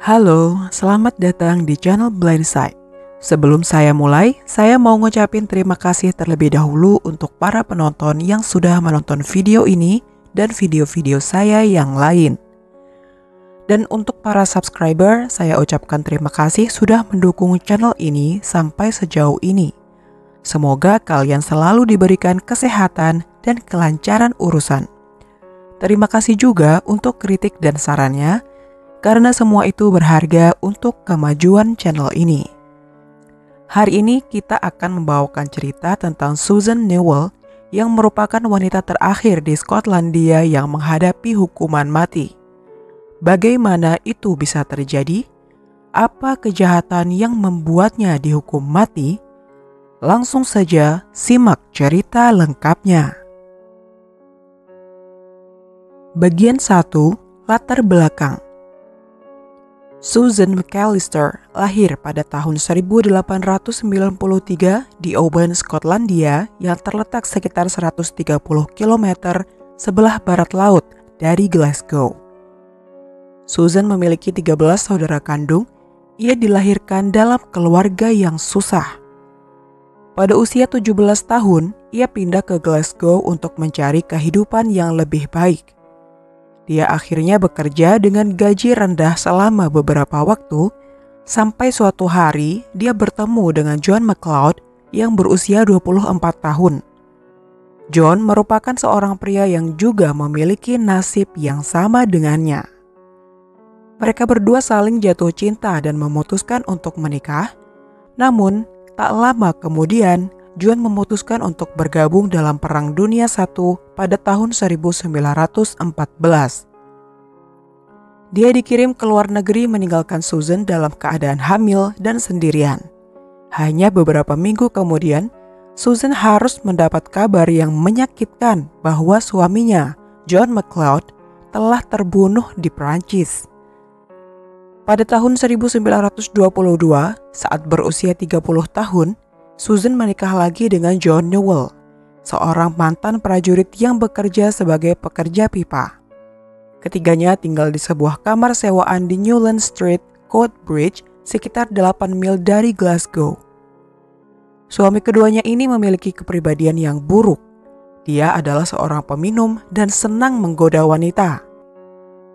Halo, selamat datang di channel Blindside. Sebelum saya mulai, saya mau ngucapin terima kasih terlebih dahulu untuk para penonton yang sudah menonton video ini dan video-video saya yang lain. Dan untuk para subscriber, saya ucapkan terima kasih sudah mendukung channel ini sampai sejauh ini. Semoga kalian selalu diberikan kesehatan dan kelancaran urusan. Terima kasih juga untuk kritik dan sarannya, karena semua itu berharga untuk kemajuan channel ini. Hari ini kita akan membawakan cerita tentang Susan Newell yang merupakan wanita terakhir di Skotlandia yang menghadapi hukuman mati. Bagaimana itu bisa terjadi? Apa kejahatan yang membuatnya dihukum mati? Langsung saja simak cerita lengkapnya. Bagian 1, latar belakang. Susan McAllister lahir pada tahun 1893 di Oban, Skotlandia yang terletak sekitar 130 km sebelah barat laut dari Glasgow. Susan memiliki 13 saudara kandung. Ia dilahirkan dalam keluarga yang susah. Pada usia 17 tahun, ia pindah ke Glasgow untuk mencari kehidupan yang lebih baik. Dia akhirnya bekerja dengan gaji rendah selama beberapa waktu, sampai suatu hari dia bertemu dengan John MacLeod yang berusia 24 tahun. John merupakan seorang pria yang juga memiliki nasib yang sama dengannya. Mereka berdua saling jatuh cinta dan memutuskan untuk menikah. Namun, tak lama kemudian, John memutuskan untuk bergabung dalam Perang Dunia I pada tahun 1914. Dia dikirim ke luar negeri meninggalkan Susan dalam keadaan hamil dan sendirian. Hanya beberapa minggu kemudian, Susan harus mendapat kabar yang menyakitkan bahwa suaminya, John MacLeod, telah terbunuh di Perancis. Pada tahun 1922, saat berusia 30 tahun, Susan menikah lagi dengan John Newell, seorang mantan prajurit yang bekerja sebagai pekerja pipa. Ketiganya tinggal di sebuah kamar sewaan di Newland Street, Coatbridge, sekitar 8 mil dari Glasgow. Suami keduanya ini memiliki kepribadian yang buruk. Dia adalah seorang peminum dan senang menggoda wanita.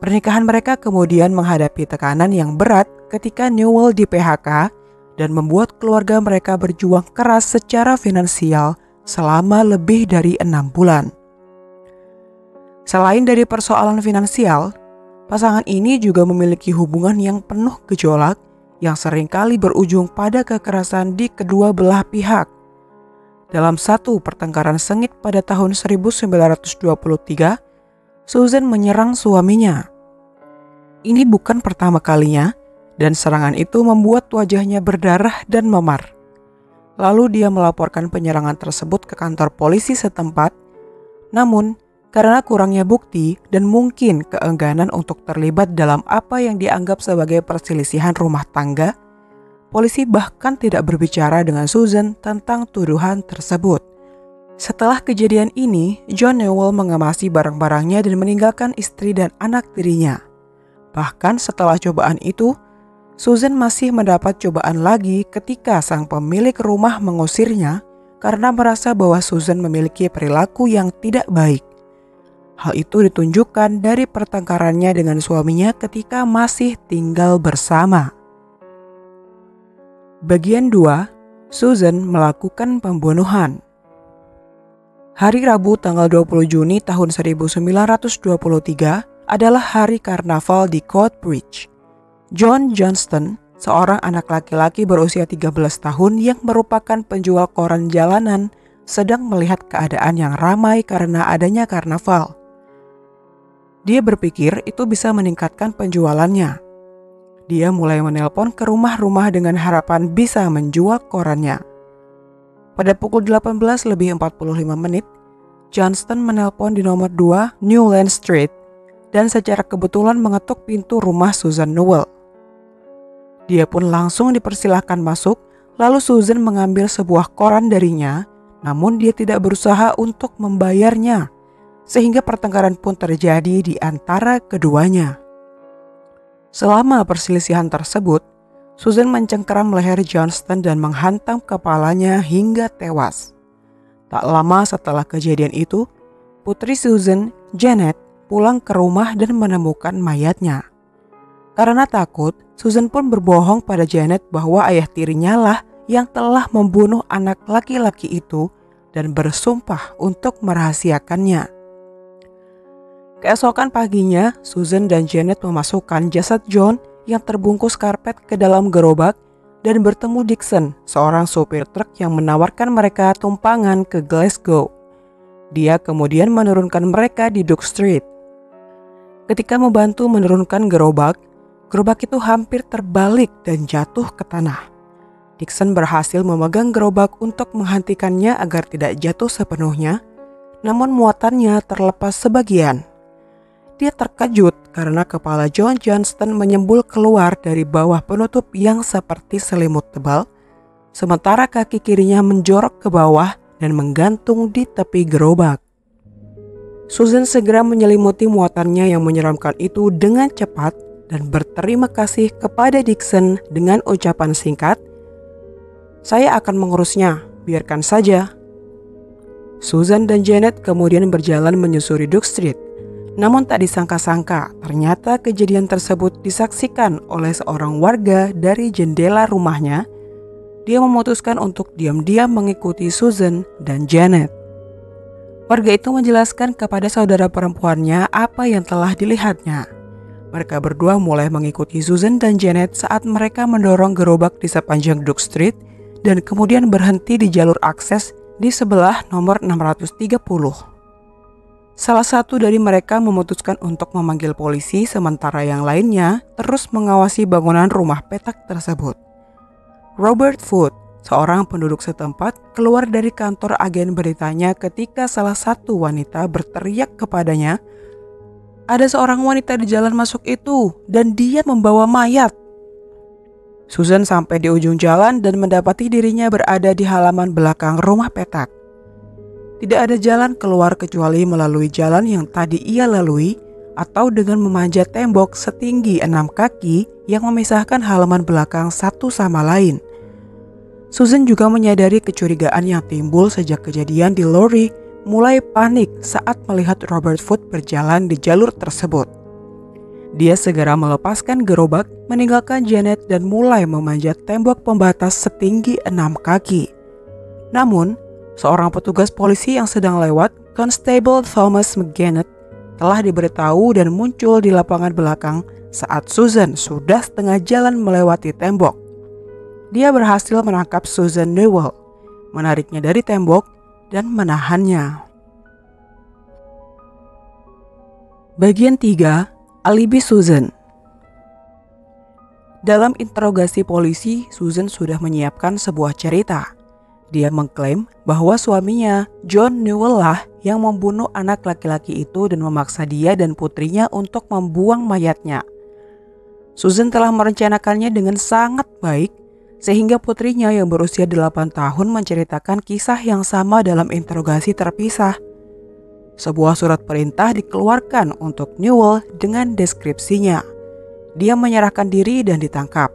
Pernikahan mereka kemudian menghadapi tekanan yang berat ketika Newell di PHK dan membuat keluarga mereka berjuang keras secara finansial selama lebih dari 6 bulan. Selain dari persoalan finansial, pasangan ini juga memiliki hubungan yang penuh gejolak yang seringkali berujung pada kekerasan di kedua belah pihak. Dalam satu pertengkaran sengit pada tahun 1923, Susan menyerang suaminya. Ini bukan pertama kalinya, dan serangan itu membuat wajahnya berdarah dan memar. Lalu dia melaporkan penyerangan tersebut ke kantor polisi setempat. Namun, karena kurangnya bukti dan mungkin keengganan untuk terlibat dalam apa yang dianggap sebagai perselisihan rumah tangga, polisi bahkan tidak berbicara dengan Susan tentang tuduhan tersebut. Setelah kejadian ini, John Newell mengemasi barang-barangnya dan meninggalkan istri dan anak tirinya. Bahkan setelah cobaan itu, Susan masih mendapat cobaan lagi ketika sang pemilik rumah mengusirnya karena merasa bahwa Susan memiliki perilaku yang tidak baik. Hal itu ditunjukkan dari pertengkarannya dengan suaminya ketika masih tinggal bersama. Bagian 2, Susan melakukan pembunuhan. Hari Rabu tanggal 20 Juni tahun 1923 adalah hari karnaval di Coatbridge. John Johnston, seorang anak laki-laki berusia 13 tahun yang merupakan penjual koran jalanan, sedang melihat keadaan yang ramai karena adanya karnaval. Dia berpikir itu bisa meningkatkan penjualannya. Dia mulai menelpon ke rumah-rumah dengan harapan bisa menjual korannya. Pada pukul 18:45, Johnston menelpon di nomor 2 Newland Street dan secara kebetulan mengetuk pintu rumah Susan Newell. Dia pun langsung dipersilahkan masuk, lalu Susan mengambil sebuah koran darinya, namun dia tidak berusaha untuk membayarnya, sehingga pertengkaran pun terjadi di antara keduanya. Selama perselisihan tersebut, Susan mencengkeram leher Johnston dan menghantam kepalanya hingga tewas. Tak lama setelah kejadian itu, putri Susan, Janet, pulang ke rumah dan menemukan mayatnya. Karena takut, Susan pun berbohong pada Janet bahwa ayah tirinya lah yang telah membunuh anak laki-laki itu dan bersumpah untuk merahasiakannya. Keesokan paginya, Susan dan Janet memasukkan jasad John yang terbungkus karpet ke dalam gerobak dan bertemu Dixon, seorang sopir truk yang menawarkan mereka tumpangan ke Glasgow. Dia kemudian menurunkan mereka di Duke Street. Ketika membantu menurunkan gerobak itu hampir terbalik dan jatuh ke tanah. Dixon berhasil memegang gerobak untuk menghentikannya agar tidak jatuh sepenuhnya, namun muatannya terlepas sebagian. Dia terkejut karena kepala John Johnston menyembul keluar dari bawah penutup yang seperti selimut tebal, sementara kaki kirinya menjorok ke bawah dan menggantung di tepi gerobak. Susan segera menyelimuti muatannya yang menyeramkan itu dengan cepat dan berterima kasih kepada Dixon dengan ucapan singkat, "Saya akan mengurusnya, biarkan saja." Susan dan Janet kemudian berjalan menyusuri Duke Street. Namun tak disangka-sangka, ternyata kejadian tersebut disaksikan oleh seorang warga dari jendela rumahnya. Dia memutuskan untuk diam-diam mengikuti Susan dan Janet. Warga itu menjelaskan kepada saudara perempuannya apa yang telah dilihatnya. Mereka berdua mulai mengikuti Susan dan Janet saat mereka mendorong gerobak di sepanjang Duke Street dan kemudian berhenti di jalur akses di sebelah nomor 630. Salah satu dari mereka memutuskan untuk memanggil polisi, sementara yang lainnya terus mengawasi bangunan rumah petak tersebut. Robert Foot, seorang penduduk setempat, keluar dari kantor agen beritanya ketika salah satu wanita berteriak kepadanya, "Ada seorang wanita di jalan masuk itu dan dia membawa mayat." Susan sampai di ujung jalan dan mendapati dirinya berada di halaman belakang rumah petak. Tidak ada jalan keluar kecuali melalui jalan yang tadi ia lalui atau dengan memanjat tembok setinggi 6 kaki yang memisahkan halaman belakang satu sama lain. Susan juga menyadari kecurigaan yang timbul sejak kejadian di Lorry, mulai panik saat melihat Robert Foot berjalan di jalur tersebut. Dia segera melepaskan gerobak, meninggalkan Janet dan mulai memanjat tembok pembatas setinggi 6 kaki. Namun, seorang petugas polisi yang sedang lewat, Constable Thomas McGannett, telah diberitahu dan muncul di lapangan belakang saat Susan sudah setengah jalan melewati tembok. Dia berhasil menangkap Susan Newell, menariknya dari tembok dan menahannya. Bagian 3. Alibi Susan. Dalam interogasi polisi, Susan sudah menyiapkan sebuah cerita. Dia mengklaim bahwa suaminya, John Newell lah yang membunuh anak laki-laki itu dan memaksa dia dan putrinya untuk membuang mayatnya. Susan telah merencanakannya dengan sangat baik, sehingga putrinya yang berusia 8 tahun menceritakan kisah yang sama dalam interogasi terpisah. Sebuah surat perintah dikeluarkan untuk Newell dengan deskripsinya. Dia menyerahkan diri dan ditangkap.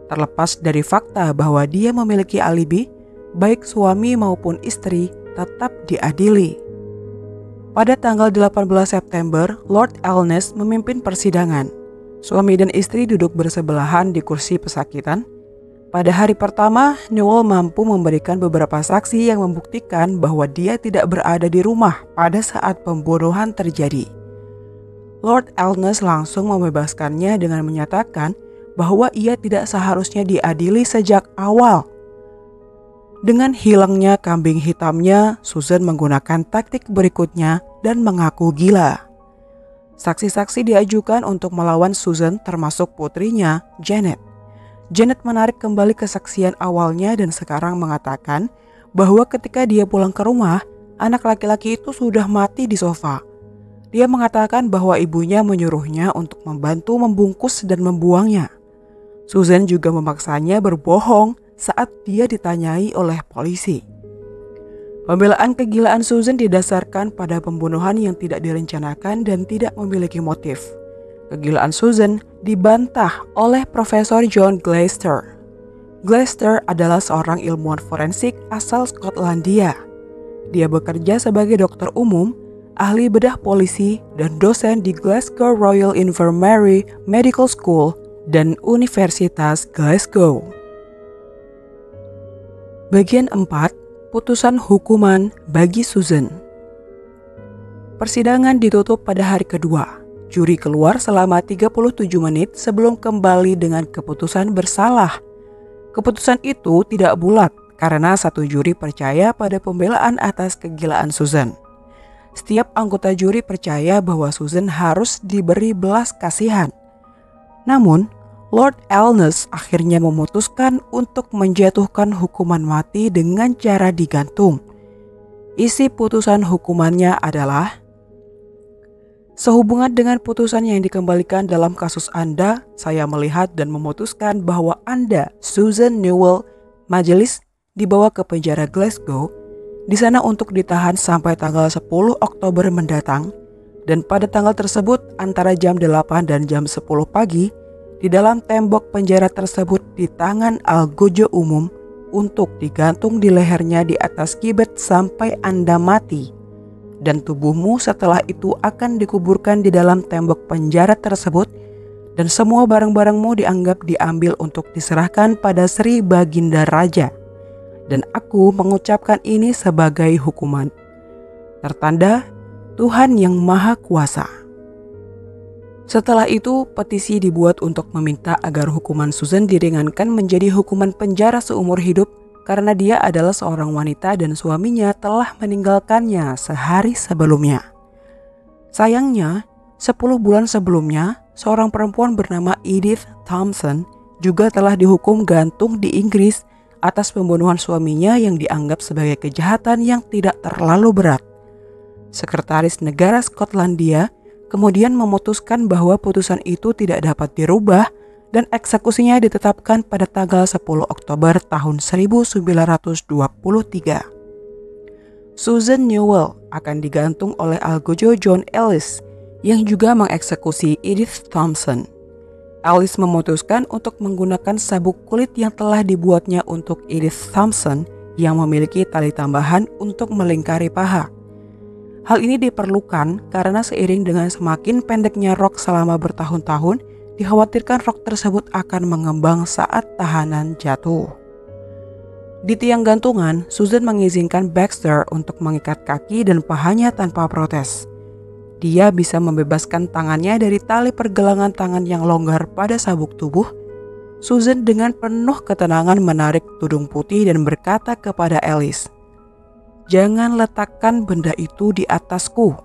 Terlepas dari fakta bahwa dia memiliki alibi, baik suami maupun istri tetap diadili. Pada tanggal 18 September, Lord Elnes memimpin persidangan. Suami dan istri duduk bersebelahan di kursi pesakitan. Pada hari pertama, Newell mampu memberikan beberapa saksi yang membuktikan bahwa dia tidak berada di rumah pada saat pembunuhan terjadi. Lord Elnes langsung membebaskannya dengan menyatakan bahwa ia tidak seharusnya diadili sejak awal. Dengan hilangnya kambing hitamnya, Susan menggunakan taktik berikutnya dan mengaku gila. Saksi-saksi diajukan untuk melawan Susan termasuk putrinya, Janet. Janet menarik kembali kesaksian awalnya dan sekarang mengatakan bahwa ketika dia pulang ke rumah, anak laki-laki itu sudah mati di sofa. Dia mengatakan bahwa ibunya menyuruhnya untuk membantu membungkus dan membuangnya. Susan juga memaksanya berbohong saat dia ditanyai oleh polisi. Pembelaan kegilaan Susan didasarkan pada pembunuhan yang tidak direncanakan dan tidak memiliki motif. Kegilaan Susan dibantah oleh Profesor John Glaister. Glaister adalah seorang ilmuwan forensik asal Skotlandia. Dia bekerja sebagai dokter umum, ahli bedah polisi, dan dosen di Glasgow Royal Infirmary Medical School dan Universitas Glasgow. Bagian 4. Putusan hukuman bagi Susan. Persidangan ditutup pada hari kedua. Juri keluar selama 37 menit sebelum kembali dengan keputusan bersalah. Keputusan itu tidak bulat karena satu juri percaya pada pembelaan atas kegilaan Susan. Setiap anggota juri percaya bahwa Susan harus diberi belas kasihan. Namun, Lord Elnes akhirnya memutuskan untuk menjatuhkan hukuman mati dengan cara digantung. Isi putusan hukumannya adalah: sehubungan dengan putusan yang dikembalikan dalam kasus Anda, saya melihat dan memutuskan bahwa Anda, Susan Newell, majelis, dibawa ke penjara Glasgow, di sana untuk ditahan sampai tanggal 10 Oktober mendatang, dan pada tanggal tersebut antara jam 8 dan jam 10 pagi, di dalam tembok penjara tersebut di tangan algojo umum untuk digantung di lehernya di atas kibet sampai Anda mati. Dan tubuhmu setelah itu akan dikuburkan di dalam tembok penjara tersebut, dan semua barang-barangmu dianggap diambil untuk diserahkan pada Sri Baginda Raja. Dan aku mengucapkan ini sebagai hukuman. Tertanda Tuhan Yang Maha Kuasa. Setelah itu, petisi dibuat untuk meminta agar hukuman Susan diringankan menjadi hukuman penjara seumur hidup karena dia adalah seorang wanita dan suaminya telah meninggalkannya sehari sebelumnya. Sayangnya, 10 bulan sebelumnya, seorang perempuan bernama Edith Thompson juga telah dihukum gantung di Inggris atas pembunuhan suaminya yang dianggap sebagai kejahatan yang tidak terlalu berat. Sekretaris Negara Skotlandia kemudian memutuskan bahwa putusan itu tidak dapat dirubah dan eksekusinya ditetapkan pada tanggal 10 Oktober tahun 1923. Susan Newell akan digantung oleh algojo John Ellis yang juga mengeksekusi Edith Thompson. Ellis memutuskan untuk menggunakan sabuk kulit yang telah dibuatnya untuk Edith Thompson yang memiliki tali tambahan untuk melingkari paha. Hal ini diperlukan karena seiring dengan semakin pendeknya rok selama bertahun-tahun, dikhawatirkan rok tersebut akan mengembang saat tahanan jatuh. Di tiang gantungan, Susan mengizinkan Baxter untuk mengikat kaki dan pahanya tanpa protes. Dia bisa membebaskan tangannya dari tali pergelangan tangan yang longgar pada sabuk tubuh. Susan dengan penuh ketenangan menarik tudung putih dan berkata kepada Ellis, "Jangan letakkan benda itu di atasku."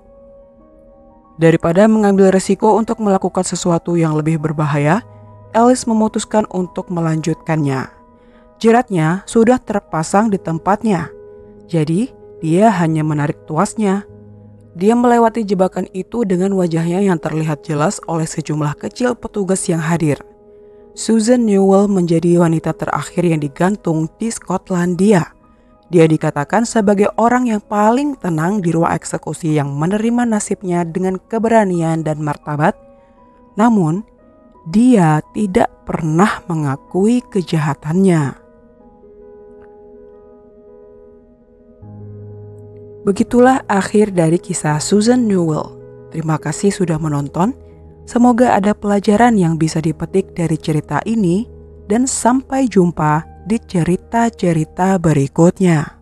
Daripada mengambil resiko untuk melakukan sesuatu yang lebih berbahaya, Ellis memutuskan untuk melanjutkannya. Jeratnya sudah terpasang di tempatnya, jadi dia hanya menarik tuasnya. Dia melewati jebakan itu dengan wajahnya yang terlihat jelas oleh sejumlah kecil petugas yang hadir. Susan Newell menjadi wanita terakhir yang digantung di Skotlandia. Dia dikatakan sebagai orang yang paling tenang di ruang eksekusi yang menerima nasibnya dengan keberanian dan martabat. Namun, dia tidak pernah mengakui kejahatannya. Begitulah akhir dari kisah Susan Newell. Terima kasih sudah menonton. Semoga ada pelajaran yang bisa dipetik dari cerita ini, dan sampai jumpa di cerita-cerita berikutnya.